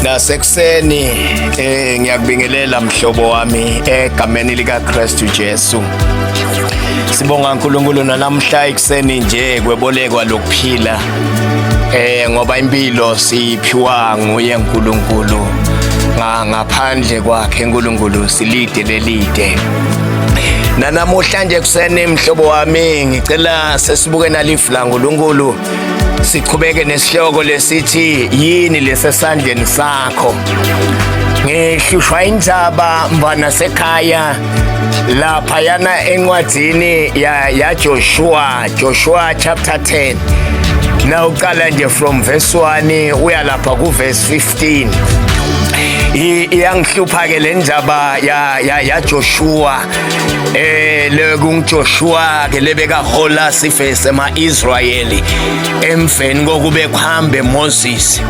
Nasekuseni ngiyakubingelela mhlobo wami egameni lika Kristu Jesu. Sibonga uNkulunkulu namhla ekuseni nje kwebolekwa lokuphila. Ngoba impilo siphiwa nguye uNkulunkulu. Ngaphandle kwakhe uNkulunkulu silide lelide. Nanamuhla nje kuseni mhlobo wami ngicela sesibuke nalifla uNkulunkulu. Siqhubeke nesihloko lesithi yini lesesandleni sakho. Ngihlushwa indzaba mbana sekhaya lapha yana encwadini ya Joshua chapter 10. Now uqala nje from verse 1 uya lapha ku verse 15. Iyangihlupha ke le ndaba ya Joshua le kungiJoshua ke lebeka hola sife sema Israeli emfeni kokube kuhambe Moses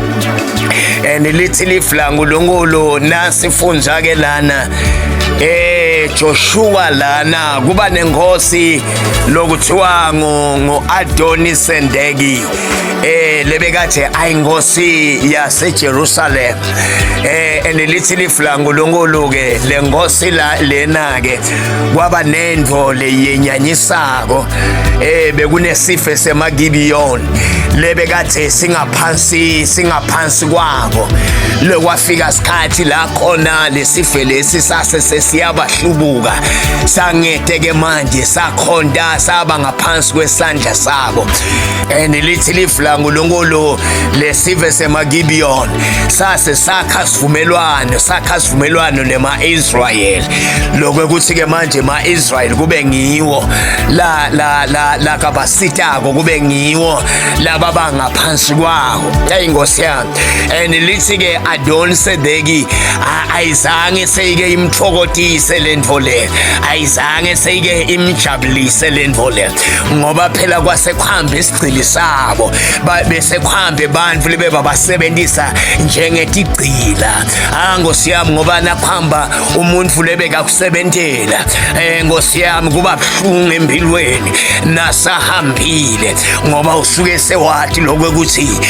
lithi lifla uNkulunkulu nasifunza ke lana Joshua lana kuba nengosi lokuthiwa ngo Adoni-Sedeki lebekade ayingosi yase Jerusalem lithi lifla uNkulunkulu ke lengosi lena ke kwaba nendvo leyenyanyisako bekunesife seMagibiyoni lebekade singaphansi kwabo lokwafika isikhathi la khona lesife lesi sase sesiyabahlubuka sangedeke manje sakhonda saba ngaphansi kwesandla sabo lithi lifla uNkulunkulu lesive seMagibiyoni sase sakha sivumelwano nema-Israyeli lokuthi ke manje ma-Israyeli kube ngiwo la kabasitako kube ngiwo laba bangaphansi kwawo ingosi yami lithi ke Adoni-Sedeki ayizange seyike imthokotise lendvo le ayizange seyike imjabulise lendvo le ngoba phela kwasekuhamba isigcili sabo bese kuhambe bantfu libe babasebenzisa njengetigcila ngosi yami ngoba nakuhamba umuntu lebeka kusebentela ngosi yami kuba buhlungu empilweni nasahambile ngoba usuke sewathi lokuthi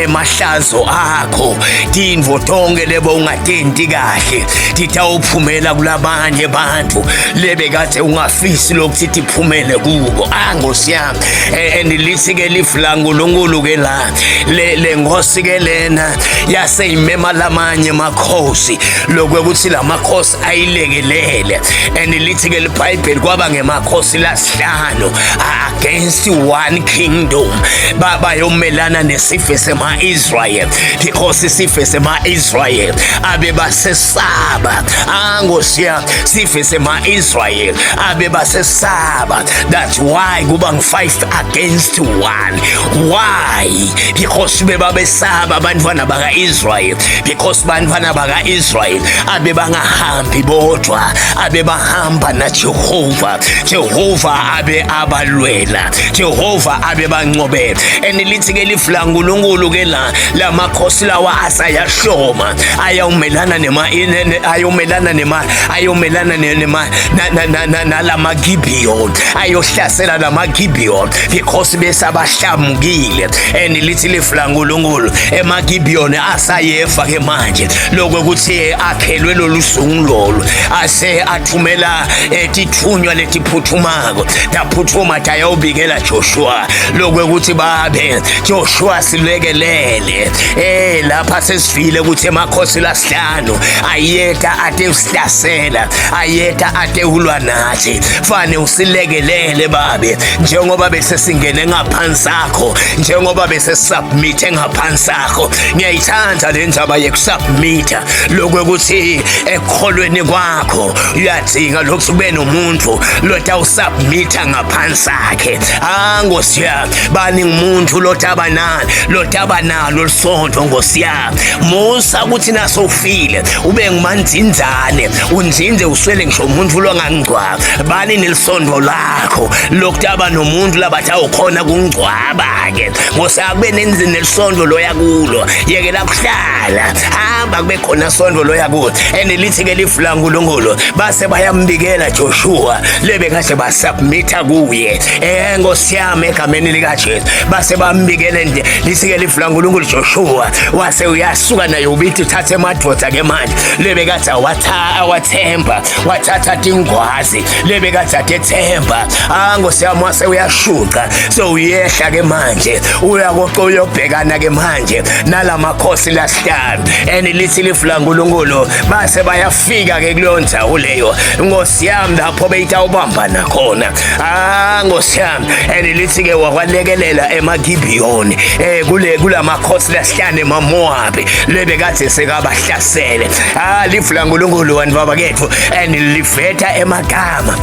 emahlazo akho tindvo tonke lebo ungatenti kahle titawuphumela kulabanye bantu lebekade ungafisi lokuthi tiphumele kubo ngosi yami lithi ke lifla uNkulunkulu ke la le ngosi ke lena yaseyimema lamanye makhosi lokuthi lamakhosi ayilekelele lithi ke iBhayibheli kwaba ngemakhosi lasihlanu against one kingdom bayomelana nesife sema-Israyeli because isife sema-Israyeli abe basesaba ngosi yami sife sema-Israyeli abe basesaba. That's why kuba ngu-5 against 1. Why? Because bebabesaba abantwana baka-Israyeli because abantwana baka-Israyeli abe bangahambi bodwa abe bahamba naJehova abe abalwela Jehova abe bancobela lithi ke lifla uNkulunkulu ke la makhosi lawa asayahloma ayawumelana nalaMagibiyoni ayohlasela laMagibiyoni because besabahlamukile lithi lifla uNkulunkulu eMagibiyoni asayefa ke manje lokuthi akhelwe lolusungulolo ase athumela tithunywa letiphuthumako taphuthuma tayawubikela Joshua lokuthi babe Joshua silekelele lapha sesifile ukuthi emakhosi lasihlanu ayeta ate usihlasela ayeta ate ulwa nathi fane usilekelele babe njengoba bese singene ngaphansi sakho njengoba bese submit ngaphansi sakho ngiyayithanda le ndaba yekusubmita lokuthi ekholweni kwakho uyadinga lokhu ube nomuntu lotawusubmita ngaphansi sakhe ngosi yami bani umuntu lotabanalo lisonto ngosi yami musa ukuthi nasofile ube ngumanzinzane unzinze ngiswele ngisho umuntu longangcwaba bani nelisondo lakho lokutaba nomuntu labathi awukhona kungcwaba-ke ngosakube nelisondo loya kulo yekela kuhlala hamba kube khona sondo loya kulo and lithi-ke lifula nkulunkulu base bayambikela Joshua lebe kade basubmitha kuye Nkosi yami egameni likaJesu base bambikele nje lithi-ke lifula nkulunkulu Joshua wase uyasuka naye ubithi uthathe madoda-ke manje lebe kade awathemba wathatha tingwazi lebe kade atethemba Nkosi yami wase uyashuqa so uyehla-ke manje uyobhekana-ke manje nalamakhosi lasihlanu and lithi lifula nkulunkulu base bayafika-ke kuleyo ndawo leyo Nkosi yami lapho beyitawubambana khona Nkosi yami and lithi-ke wakwalekelela eMagibhiyoni kulamakhosi lasihlanu emaMowabi lebe kade sekabahlasele lifula nkulunkulu wantu babakethu and lifetha emagama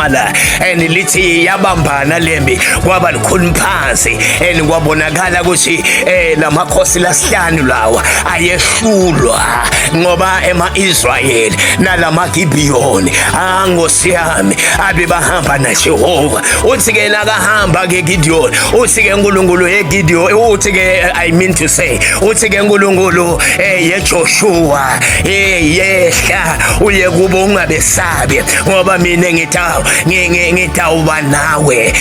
la and lithi yabambana lembi kwaba likhulu phansi and kwabonakala ukuthi lamakhosi lasihlanu lawa ayehlulwa ngoba ema-Israyeli nalamaGibhiyoni Nkosi yami abe bahamba naJehova uthi-ke nakahamba-ke Gideon uthi-ke uNkulunkulu yeGideon uthi-ke I mean to say uthi-ke uNkulunkulu yeJoshua yehla uye kubo ungabesabi ngoba mina ngitawuba nawe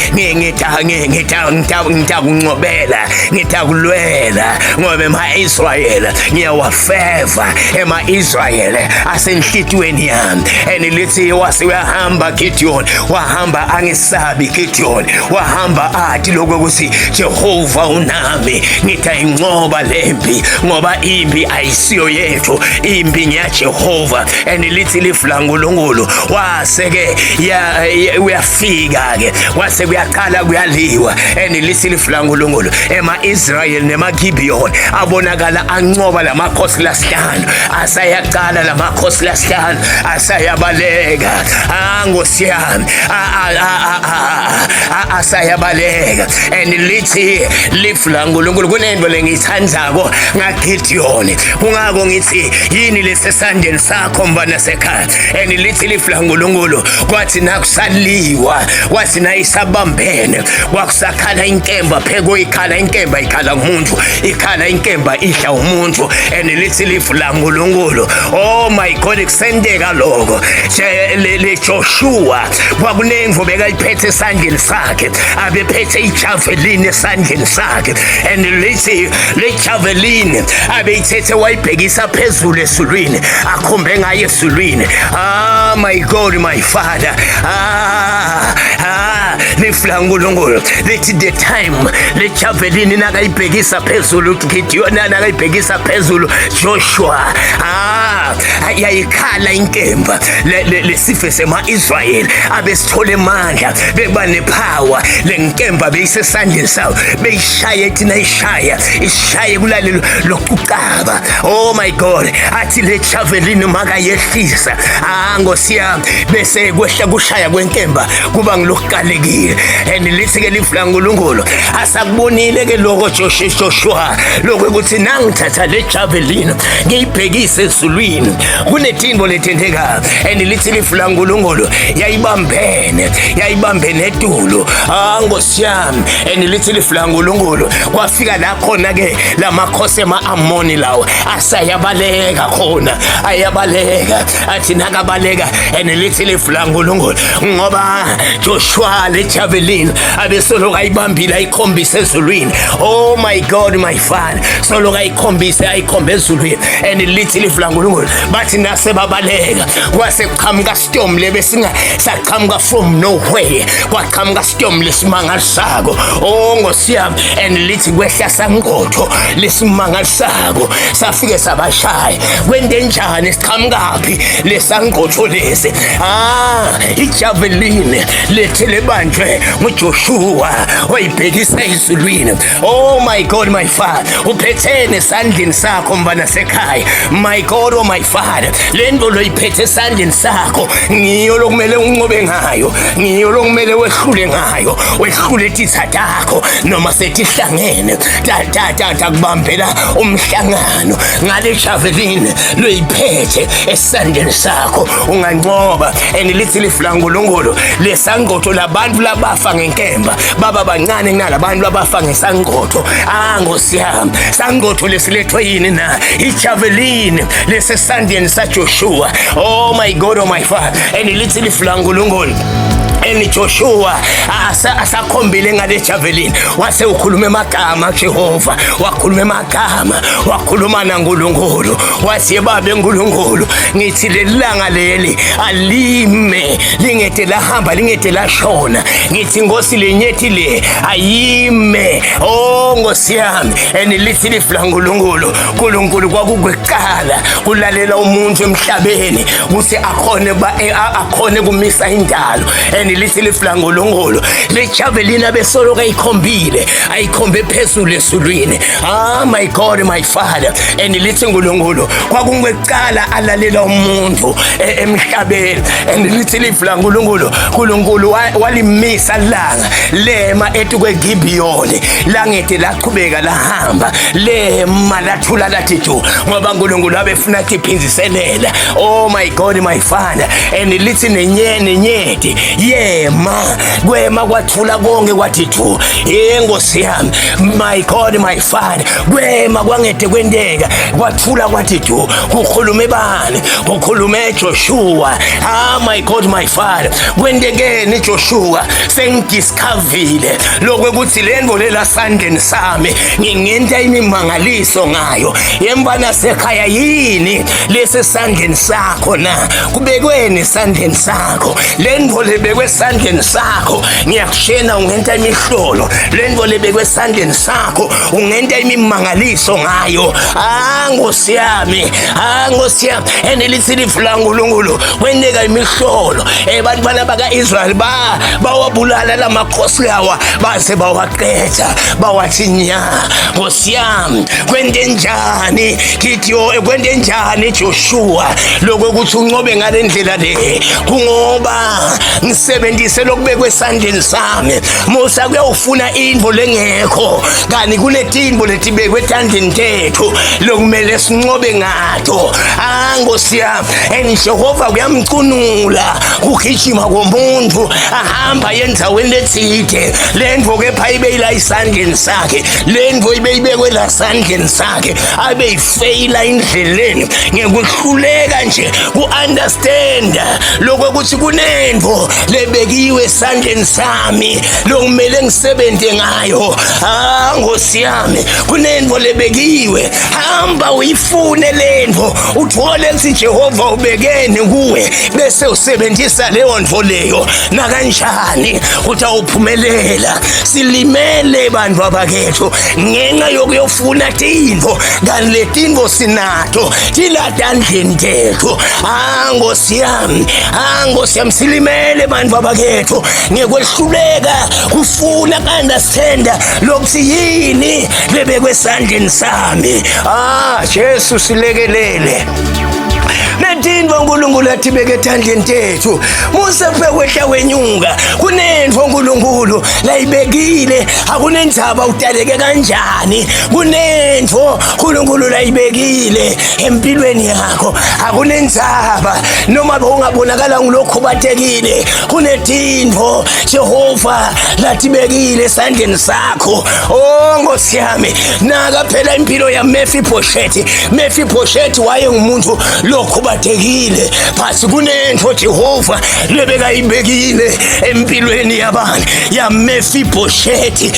ngitakuncobela ngitakulwela ngoba ema-Israyeli ngiyawafeva ema-Israyeli asenhlitweni yami and lithi wase uyahamba Gideon wahamba angesabi Gideon wahamba athi lokho ukuthi Jehova unami ngitayincoba lempi ngoba impi ayisiyo yethu impi ngiyaJehova and lithi lifula nkulunkulu wase-ke uyafika-ke wase kuyaqala kuyaliwa and lithi lifula nkulunkulu ema-Israyeli nemaGibhiyoni abonakala ancoba lamakhosi lasihlanu asayaqala lamakhosi lasihlanu asayabaleka Nkosi yami asayabaleka and lithi lifula nkulunkulu kunento lengiyithandako ngaGidiyoni kungako ngithi yini lesesandleni sakho mbana sekhaya and lithi lifula nkulunkulu kwathi nakusaliwa kwathi nayisabambene kwakusakhala inkemba pheko ikhala inkemba ikhala umuntu ikhala inkemba ihla umuntu and lithi lifula nkulunkulu oh my God kusendeka lokho le Joshua kwakunemvu bekaliphethe esandleni sakhe abephethe ijavelini esandleni sakhe and lithi le javelini abeyithethe wayibhekisa phezulu esulwini akhombe ngayo esulwini my God my Father lifula nkulunkulu lithi the time le javelini nakayibhekisa phezulu Gideon nakayibhekisa phezulu Joshua yayikhala inkemba lesife sema-Israyeli abesithole amandla bekuba nepower lenkemba beyisesandleni sawo beyishaya ethi nayishaya ishaye kulalelo lokucaba oh my God athi le javelini makayehlisa Nkosi yami bese kwehla kushaya kwenkemba kuba ngilokukalekile and lithi-ke lifula nkulunkulu asakubonile-ke lokho Joshua lokho ukuthi nangithatha le javelini ngiyibhekise ezulwini kunetinto lethendekayo and lithi lifula nkulunkulu yayibambene etulu Nkosi yami and lithi lifula nkulunkulu kwafika la khona-ke lamakhosi ema-Amoni lawo asayabaleka khona ayabaleka athi nakabaleka and lithi lifula nkulunkulu ngoba Joshua le javelin abesoloku ayibambile ayikhombise ezulwini oh my God my Father soloku ayikhombe ezulwini and lithi lifula nkulunkulu bathi nasebabaleka kwase kuqhamuka storm lebe saqhamuka from nowhere kwaqhamuka storm lesimangalisako oh Nkosi yami and lithi kwehla sangqotho lesimangalisako safike sabashaya kwenzenjani siqhamukaphi lesangqotho lesi ijavelini lethi lebanjwe nguJoshua wayibhekisa ezulwini oh my God my Father uphethene esandleni sakho mbana sekhaya my God oh my Father lento loyiphethe esandleni sakho ngiyo lokumele unqobe ngayo ngiyo lokumele wehlule ngayo wehlule titha takho noma setihlangene tata kubambela umhlangano ngale javelin loyiphethe libekile esandleni sakho unganqoba. And lithi liflankulunkulu lesangqotho labantu labafa ngenkemba baba bancane kunalabantu labafa ngesangqotho. Nkosi yami, sangqotho lesilethwe yini na? Ijavelin lesesandleni saJoshua. Oh my God, oh my Father. And lithi liflankulunkulu and Joshua asakhombile ngale javelin wase ukhuluma amagama Jehova, wakhuluma amagama, wakhuluma naNkulunkulu, wathi babe uNkulunkulu ngithi lelanga leli alime lingede lahamba lingede lashona, ngithi Nkosi lenyethi le ayime. Oh Nkosi yami, and lithi liflankulunkulu uNkulunkulu kwakuqala kulalela umuntu emhlabeni ukuthi akhone kumisa indalo. And lithi liflankulunkulu le javelin abesoloka ayikhombile ayikhombe phezulu esulwini. My God, my Father. And lithi uNkulunkulu kwakungeqala alalela umuntu emhlabeni. And lithi liflankulunkulu uNkulunkulu walimisa langa lema ethi kweGibiyoni langede laqhubeka lahamba lema lathula lathi tu ngoba uNkulunkulu abefuna kuphinziselela. Oh my God, my Father. And lithi nenyeti yema kwema kwathula konke kwathi tu. Nkosi yami, my God, my Father, kwema kwangede kwenteka kwathula kwathi tu. Kukhulume bani? Kukhulume Joshua. My God, my Father, kwentekeni Joshua sengidiscoverile lokho ukuthi lento lela sandleni sami ngingenta imimangaliso ngayo. Yembana sekhaya yini lesi sandleni sakho na? Kubekweni esandleni sakho. Lento lebekwe esandleni sakho ngiyakushena ungenta imihlolo. Lento lebekwe esandleni sakho ungenta imimangaliso ngayo. Nkosi yami, Nkosi yami. And lithi liflankulunkulu kwenteka imihlolo. Bantwana baka-Israyeli bawabulala la makhosi lawa baze bawaqeda bawathi nya. Nkosi yami, kwentenjani Gideon, kwentenjani Joshua lokho ukuthi unqobe ngale ndlela le? Kungoba ngisebenzise lokubekwe esandleni sami. Musa kuyawufuna indvo lengekho kani kunetinvo letibekwe etandleni tethu lokumele sinqobe ngato. Nkosi yami, and Jehova kuyamcunula kugijima komuntu ahamba yenzaweni ethide. Lendvo kepha ibeyila isandleni sakhe, lendvo ibeyibekwe la sandleni sakhe abe ifeyila indleleni ngekuhluleka nje ku-understand lokho ukuthi kunendvo lebekiwe esandleni sami lokumele ngisebenze ngayo. Nkosi yami, kunendvo lebekiwe, hamba uyifune lendvo uthole ukuthi Jehova ubekeni kuwe bese usebenzisa leyo ndvo leyo. Nakanjani ukuthi awuphumelela? Silimele bantu abakethu ngenxa yokuyofuna tindvo kanti letindvo sinato tilatandleni tethu. Nkosi yami, Nkosi yami, silimele bantu abakethu ngekwehluleka kufuna ku-understand lokuthi yini lebekwe esandleni sami. Jesu silekelele. Netindvo uNkulunkulu atibeke etandleni tethu. Musa phekwehla wenyuka kunendvo uNkulunkulu layibekile. Akunendzaba udaleke kanjani, kunendvo uNkulunkulu layibekile empilweni yakho. Akunendzaba noma ungabonakala ngilokhubatekile, kunetindvo Jehova latibekile esandleni sakho. Nkosi yami, naka phela impilo ya Mefiboshethi. Mefiboshethi waye ngumuntu lokhubatekile, phasi kunento Jehova lebeka ibekile empilweni yabantu ya Mefiboshethi.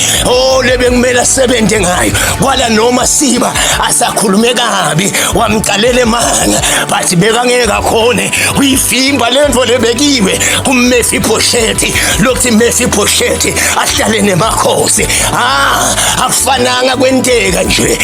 Lebe kumele asebenze ngayo kwala noma siba asakhulume kabi wamqalela emanga bathi beka ngeke akhone uyifimba lento lebekiwe kuMefiboshethi lokuthi Mefiboshethi ahlale nemakhosi. Akufananga kwenteka nje.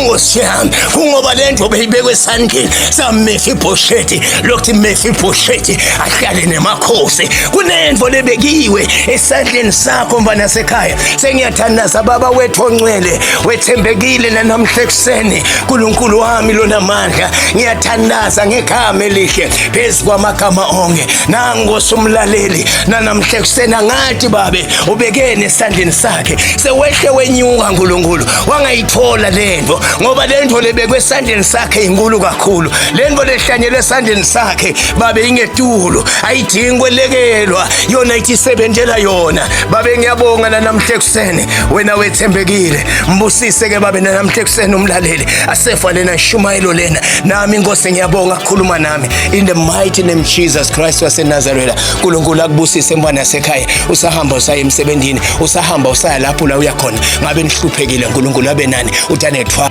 Nkosi yami, kungoba lento beyibekwe esandleni saMefiboshethi lokuthi Mefiboshethi ahlale nemakhosi. Kunento lebekiwe esandleni sakho mfana sekhaya. Sengiyathandaza baba wethu ongcwele wethembekile namhla ekuseni uNkulunkulu wami lona mandla. Ngiyathandaza ngegama elihle phezu kwamagama onke. Nangosi umlaleli namhla ekuseni ngathi babe ubekene esandleni sakhe sewehle wenyuka uNkulunkulu wangayithola lento ngoba lento lebekwe esandleni sakhe inkulu kakhulu. Lento lehle ihlanyelwe esandleni sakhe babe ingetulo, ayidingi kwelekelwa, yona ithisebenzela yona. Babe ngiyabonga namhla ekuseni wena wethembekile. Mbusise ke babe namhla ekuseni umlaleli asefa lena Shumayelo lena, nami Nkosi ngiyabonga kukhuluma nami in the mighty name of Jesus Christ waseNazareth. uNkulunkulu akubusise mbana yasekhaya, usahamba usaya emsebenzini, usahamba usaya lapho la uyakhona. Ngabe nihluphekile, uNkulunkulu abe nani utanethwa.